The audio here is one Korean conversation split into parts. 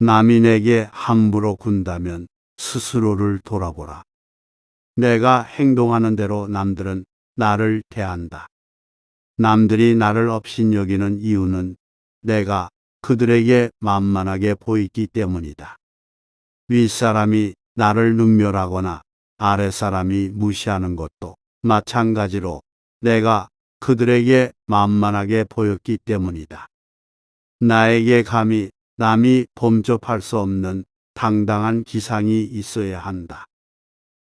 남이 내게 함부로 군다면 스스로를 돌아보라. 내가 행동하는 대로 남들은 나를 대한다. 남들이 나를 업신여기는 이유는 내가 그들에게 만만하게 보이기 때문이다. 윗사람이 나를 능멸하거나 아랫사람이 무시하는 것도 마찬가지로 내가 그들에게 만만하게 보였기 때문이다. 나에게 감히 남이 범접할 수 없는 당당한 기상이 있어야 한다.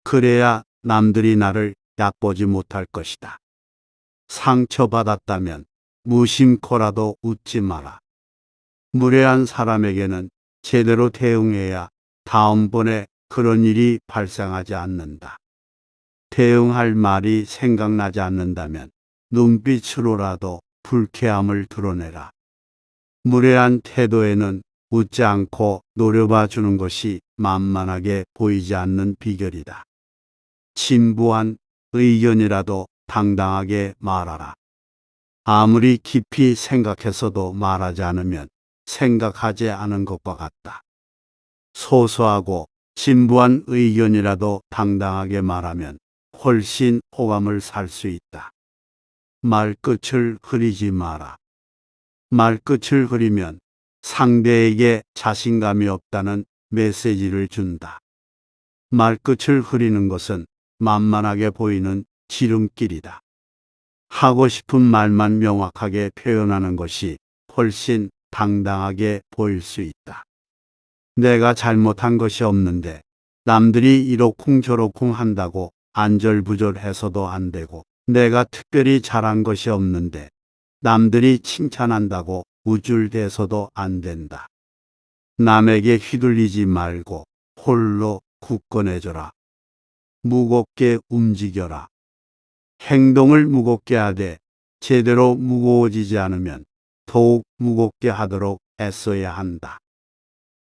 그래야 남들이 나를 얕보지 못할 것이다. 상처받았다면 무심코라도 웃지 마라. 무례한 사람에게는 제대로 대응해야 다음번에 그런 일이 발생하지 않는다. 대응할 말이 생각나지 않는다면 눈빛으로라도 불쾌함을 드러내라. 무례한 태도에는 웃지 않고 노려봐 주는 것이 만만하게 보이지 않는 비결이다. 진부한 의견이라도 당당하게 말하라. 아무리 깊이 생각해서도 말하지 않으면 생각하지 않은 것과 같다. 소소하고 진부한 의견이라도 당당하게 말하면 훨씬 호감을 살 수 있다. 말끝을 흐리지 마라. 말끝을 흐리면 상대에게 자신감이 없다는 메시지를 준다. 말끝을 흐리는 것은 만만하게 보이는 지름길이다. 하고 싶은 말만 명확하게 표현하는 것이 훨씬 당당하게 보일 수 있다. 내가 잘못한 것이 없는데 남들이 이러쿵저러쿵 한다고 안절부절해서도 안 되고, 내가 특별히 잘한 것이 없는데 남들이 칭찬한다고 우쭐대서도 안 된다. 남에게 휘둘리지 말고 홀로 굳건해져라. 무겁게 움직여라. 행동을 무겁게 하되 제대로 무거워지지 않으면 더욱 무겁게 하도록 애써야 한다.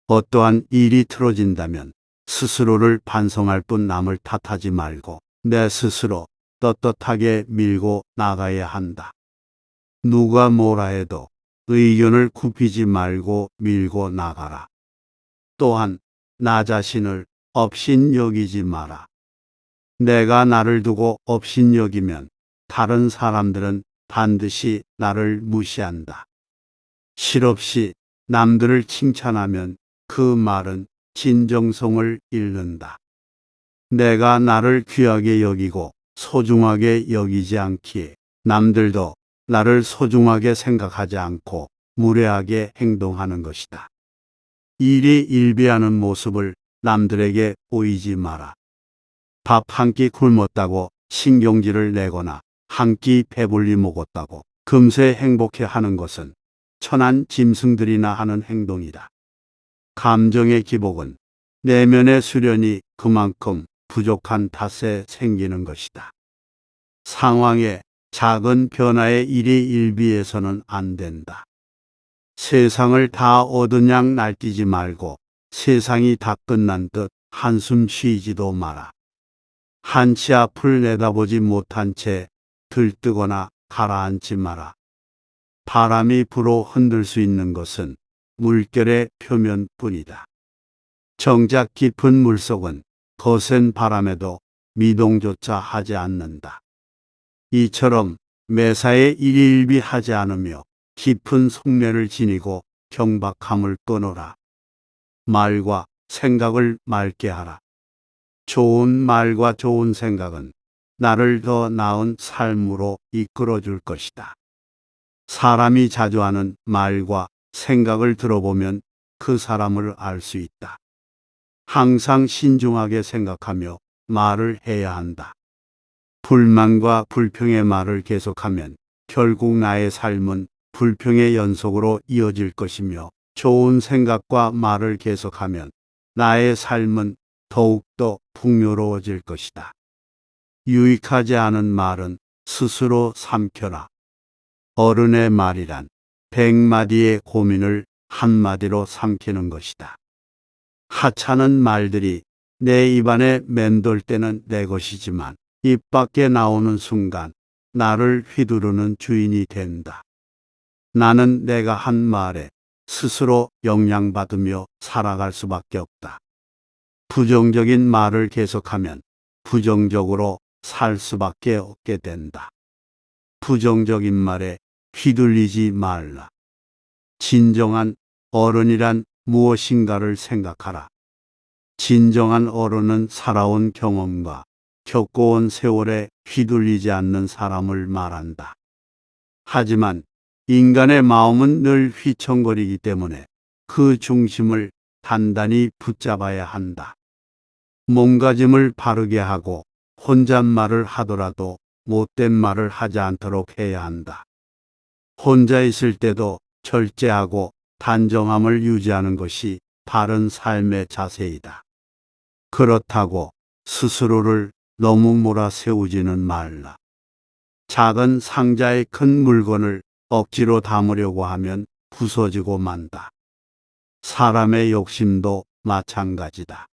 어떠한 일이 틀어진다면 스스로를 반성할 뿐 남을 탓하지 말고 내 스스로 떳떳하게 밀고 나가야 한다. 누가 뭐라 해도 의견을 굽히지 말고 밀고 나가라. 또한 나 자신을 업신여기지 마라. 내가 나를 두고 업신여기면 다른 사람들은 반드시 나를 무시한다. 실없이 남들을 칭찬하면 그 말은 진정성을 잃는다. 내가 나를 귀하게 여기고 소중하게 여기지 않기에 남들도 나를 소중하게 생각하지 않고 무례하게 행동하는 것이다. 일희일비하는 모습을 남들에게 보이지 마라. 밥 한 끼 굶었다고 신경질을 내거나 한 끼 배불리 먹었다고 금세 행복해 하는 것은 천한 짐승들이나 하는 행동이다. 감정의 기복은 내면의 수련이 그만큼 부족한 탓에 생기는 것이다. 상황의 작은 변화에 일희일비해서는 안 된다. 세상을 다 얻은 양 날뛰지 말고 세상이 다 끝난 듯 한숨 쉬지도 마라. 한치 앞을 내다보지 못한 채 들뜨거나 가라앉지 마라. 바람이 불어 흔들 수 있는 것은 물결의 표면뿐이다. 정작 깊은 물속은 거센 바람에도 미동조차 하지 않는다. 이처럼 매사에 일희일비하지 않으며 깊은 속내를 지니고 경박함을 끊어라. 말과 생각을 맑게 하라. 좋은 말과 좋은 생각은 나를 더 나은 삶으로 이끌어 줄 것이다. 사람이 자주 하는 말과 생각을 들어보면 그 사람을 알 수 있다. 항상 신중하게 생각하며 말을 해야 한다. 불만과 불평의 말을 계속하면 결국 나의 삶은 불평의 연속으로 이어질 것이며, 좋은 생각과 말을 계속하면 나의 삶은 더욱더 풍요로워질 것이다. 유익하지 않은 말은 스스로 삼켜라. 어른의 말이란 100마디의 고민을 한마디로 삼키는 것이다. 하찮은 말들이 내 입안에 맴돌 때는 내 것이지만 입 밖에 나오는 순간 나를 휘두르는 주인이 된다. 나는 내가 한 말에 스스로 영향받으며 살아갈 수밖에 없다. 부정적인 말을 계속하면 부정적으로 살 수밖에 없게 된다. 부정적인 말에 휘둘리지 말라. 진정한 어른이란 무엇인가를 생각하라. 진정한 어른은 살아온 경험과 겪어온 세월에 휘둘리지 않는 사람을 말한다. 하지만 인간의 마음은 늘 휘청거리기 때문에 그 중심을 단단히 붙잡아야 한다. 몸가짐을 바르게 하고 혼잣말을 하더라도 못된 말을 하지 않도록 해야 한다. 혼자 있을 때도 절제하고 단정함을 유지하는 것이 바른 삶의 자세이다. 그렇다고 스스로를 너무 몰아세우지는 말라. 작은 상자에 큰 물건을 억지로 담으려고 하면 부서지고 만다. 사람의 욕심도 마찬가지다.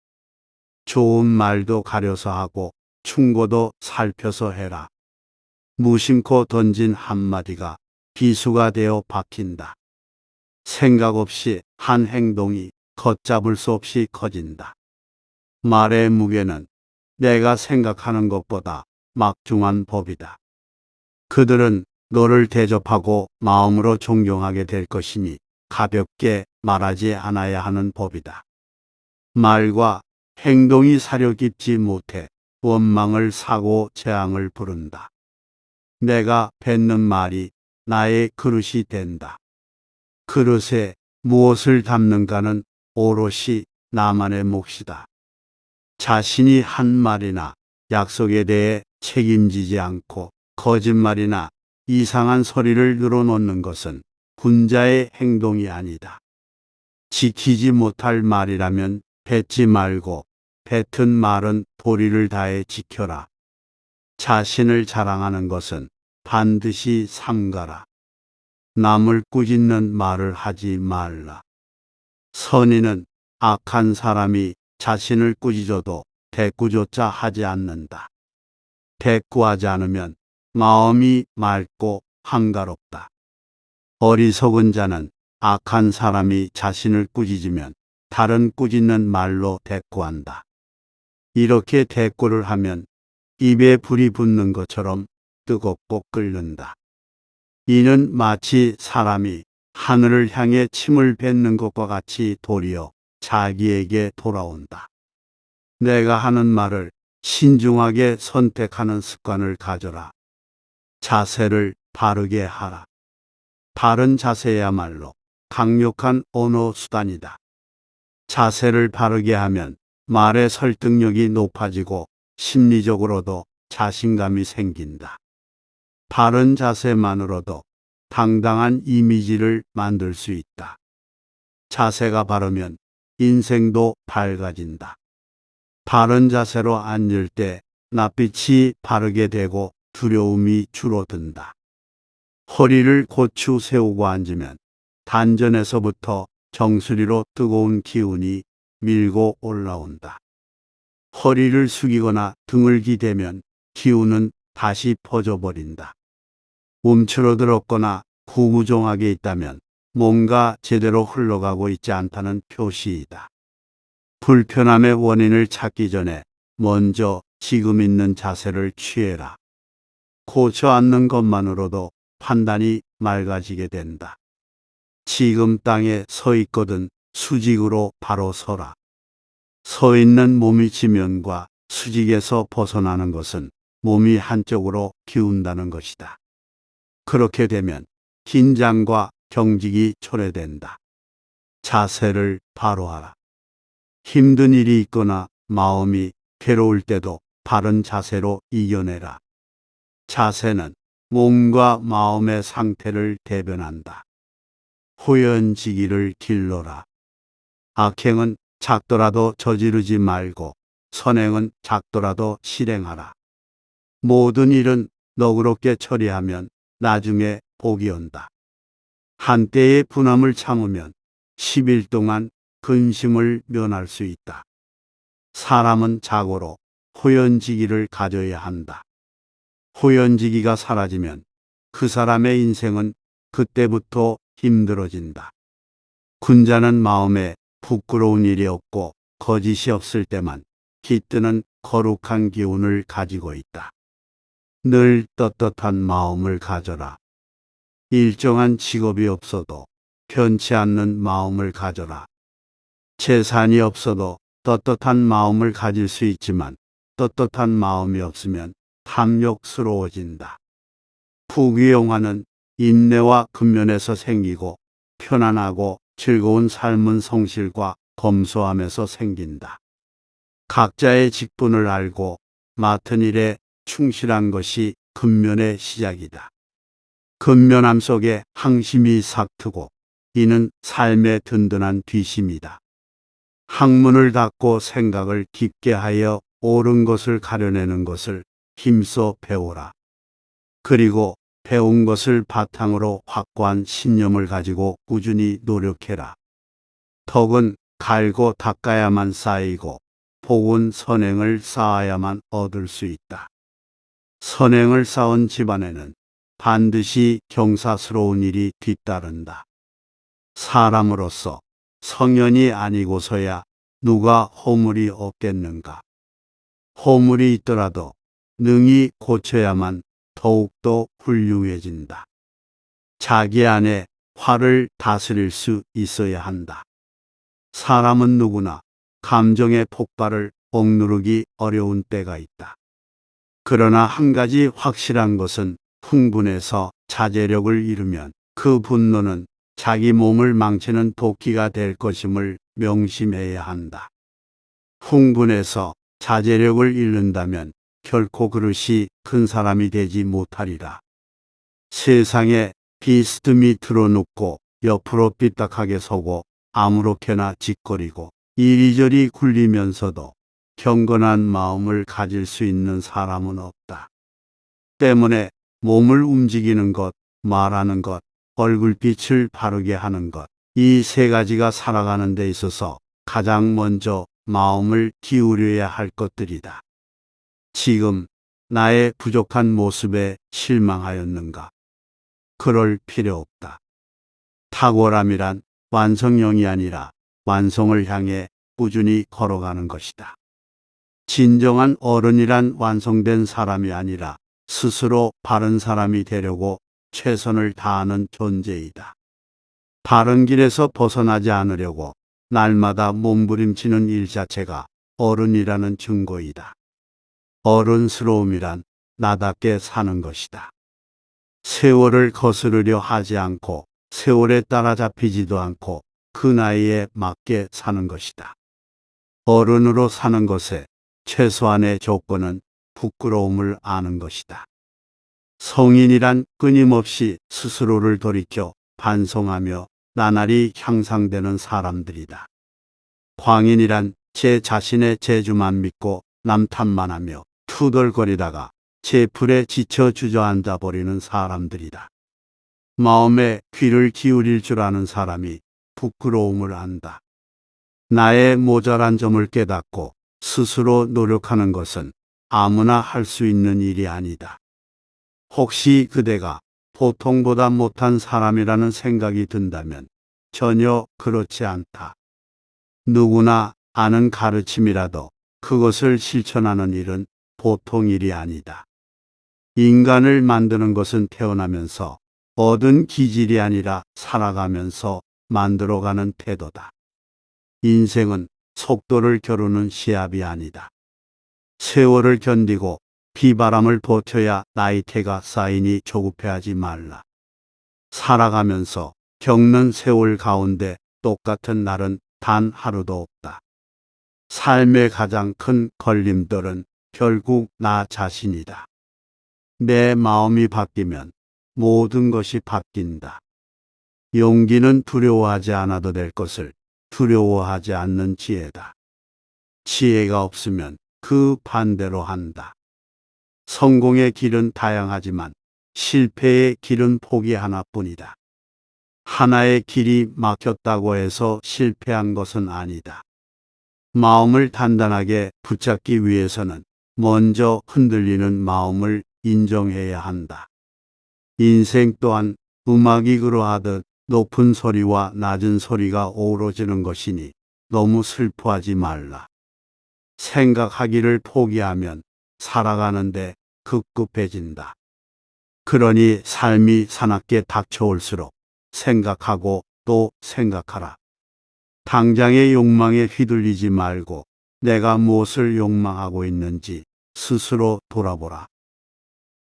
좋은 말도 가려서 하고 충고도 살펴서 해라. 무심코 던진 한마디가 비수가 되어 박힌다. 생각 없이 한 행동이 걷잡을 수 없이 커진다. 말의 무게는 내가 생각하는 것보다 막중한 법이다. 그들은 너를 대접하고 마음으로 존경하게 될 것이니 가볍게 말하지 않아야 하는 법이다. 말과 행동이 사려 깊지 못해 원망을 사고 재앙을 부른다. 내가 뱉는 말이 나의 그릇이 된다. 그릇에 무엇을 담는가는 오롯이 나만의 몫이다. 자신이 한 말이나 약속에 대해 책임지지 않고 거짓말이나 이상한 소리를 늘어놓는 것은 군자의 행동이 아니다. 지키지 못할 말이라면 뱉지 말고 뱉은 말은 도리를 다해 지켜라. 자신을 자랑하는 것은 반드시 삼가라. 남을 꾸짖는 말을 하지 말라. 선인은 악한 사람이 자신을 꾸짖어도 대꾸조차 하지 않는다. 대꾸하지 않으면 마음이 맑고 한가롭다. 어리석은 자는 악한 사람이 자신을 꾸짖으면 다른 꾸짖는 말로 대꾸한다. 이렇게 대꾸를 하면 입에 불이 붙는 것처럼 뜨겁고 끓는다. 이는 마치 사람이 하늘을 향해 침을 뱉는 것과 같이 도리어 자기에게 돌아온다. 내가 하는 말을 신중하게 선택하는 습관을 가져라. 자세를 바르게 하라. 바른 자세야말로 강력한 언어 수단이다. 자세를 바르게 하면 말의 설득력이 높아지고 심리적으로도 자신감이 생긴다. 바른 자세만으로도 당당한 이미지를 만들 수 있다. 자세가 바르면 인생도 밝아진다. 바른 자세로 앉을 때 낯빛이 바르게 되고 두려움이 줄어든다. 허리를 고추 세우고 앉으면 단전에서부터 정수리로 뜨거운 기운이 밀고 올라온다. 허리를 숙이거나 등을 기대면 기운은 다시 퍼져버린다. 움츠러들었거나 구부정하게 있다면 뭔가 제대로 흘러가고 있지 않다는 표시이다. 불편함의 원인을 찾기 전에 먼저 지금 있는 자세를 취해라. 고쳐 앉는 것만으로도 판단이 맑아지게 된다. 지금 땅에 서 있거든 수직으로 바로 서라. 서 있는 몸이 지면과 수직에서 벗어나는 것은 몸이 한쪽으로 기운다는 것이다. 그렇게 되면 긴장과 경직이 초래된다. 자세를 바로 하라. 힘든 일이 있거나 마음이 괴로울 때도 바른 자세로 이겨내라. 자세는 몸과 마음의 상태를 대변한다. 호연지기를 길러라. 악행은 작더라도 저지르지 말고 선행은 작더라도 실행하라. 모든 일은 너그럽게 처리하면 나중에 복이 온다. 한때의 분함을 참으면 10일 동안 근심을 면할 수 있다. 사람은 자고로 호연지기를 가져야 한다. 호연지기가 사라지면 그 사람의 인생은 그때부터 힘들어진다. 군자는 마음에 부끄러운 일이 없고 거짓이 없을 때만 깃드는 거룩한 기운을 가지고 있다. 늘 떳떳한 마음을 가져라. 일정한 직업이 없어도 변치 않는 마음을 가져라. 재산이 없어도 떳떳한 마음을 가질 수 있지만 떳떳한 마음이 없으면 탐욕스러워진다. 부귀영화는 인내와 근면에서 생기고 편안하고 즐거운 삶은 성실과 검소함에서 생긴다. 각자의 직분을 알고 맡은 일에 충실한 것이 근면의 시작이다. 근면함 속에 항심이 삭트고 이는 삶의 든든한 뒤심이다. 학문을 닫고 생각을 깊게 하여 옳은 것을 가려내는 것을 힘써 배우라. 그리고 배운 것을 바탕으로 확고한 신념을 가지고 꾸준히 노력해라. 덕은 갈고 닦아야만 쌓이고 복은 선행을 쌓아야만 얻을 수 있다. 선행을 쌓은 집안에는 반드시 경사스러운 일이 뒤따른다. 사람으로서 성현이 아니고서야 누가 허물이 없겠는가. 허물이 있더라도 능히 고쳐야만 더욱더 훌륭해진다. 자기 안에 화를 다스릴 수 있어야 한다. 사람은 누구나 감정의 폭발을 억누르기 어려운 때가 있다. 그러나 한 가지 확실한 것은 흥분해서 자제력을 잃으면 그 분노는 자기 몸을 망치는 도끼가 될 것임을 명심해야 한다. 흥분해서 자제력을 잃는다면 결코 그릇이 큰 사람이 되지 못하리라. 세상에 비스듬히 틀어눕고 옆으로 삐딱하게 서고 아무렇게나 짓거리고 이리저리 굴리면서도 경건한 마음을 가질 수 있는 사람은 없다. 때문에 몸을 움직이는 것, 말하는 것, 얼굴빛을 바르게 하는 것, 이 세 가지가 살아가는 데 있어서 가장 먼저 마음을 기울여야 할 것들이다. 지금 나의 부족한 모습에 실망하였는가? 그럴 필요 없다. 탁월함이란 완성형이 아니라 완성을 향해 꾸준히 걸어가는 것이다. 진정한 어른이란 완성된 사람이 아니라 스스로 바른 사람이 되려고 최선을 다하는 존재이다. 바른 길에서 벗어나지 않으려고 날마다 몸부림치는 일 자체가 어른이라는 증거이다. 어른스러움이란 나답게 사는 것이다. 세월을 거스르려 하지 않고 세월에 따라잡히지도 않고 그 나이에 맞게 사는 것이다. 어른으로 사는 것에 최소한의 조건은 부끄러움을 아는 것이다. 성인이란 끊임없이 스스로를 돌이켜 반성하며 나날이 향상되는 사람들이다. 광인이란 제 자신의 재주만 믿고 남 탓만 하며 투덜거리다가 제 풀에 지쳐 주저앉아 버리는 사람들이다. 마음에 귀를 기울일 줄 아는 사람이 부끄러움을 안다. 나의 모자란 점을 깨닫고 스스로 노력하는 것은 아무나 할 수 있는 일이 아니다. 혹시 그대가 보통보다 못한 사람이라는 생각이 든다면 전혀 그렇지 않다. 누구나 아는 가르침이라도 그것을 실천하는 일은 보통 일이 아니다. 인간을 만드는 것은 태어나면서 얻은 기질이 아니라 살아가면서 만들어가는 태도다. 인생은 속도를 겨루는 시합이 아니다. 세월을 견디고 비바람을 버텨야 나이테가 쌓이니 조급해하지 말라. 살아가면서 겪는 세월 가운데 똑같은 날은 단 하루도 없다. 삶의 가장 큰 걸림돌은 결국 나 자신이다. 내 마음이 바뀌면 모든 것이 바뀐다. 용기는 두려워하지 않아도 될 것을 두려워하지 않는 지혜다. 지혜가 없으면 그 반대로 한다. 성공의 길은 다양하지만 실패의 길은 폭이 하나뿐이다. 하나의 길이 막혔다고 해서 실패한 것은 아니다. 마음을 단단하게 붙잡기 위해서는 먼저 흔들리는 마음을 인정해야 한다. 인생 또한 음악이 그러하듯 높은 소리와 낮은 소리가 어우러지는 것이니 너무 슬퍼하지 말라. 생각하기를 포기하면 살아가는데 급급해진다. 그러니 삶이 사납게 닥쳐올수록 생각하고 또 생각하라. 당장의 욕망에 휘둘리지 말고 내가 무엇을 욕망하고 있는지 스스로 돌아보라.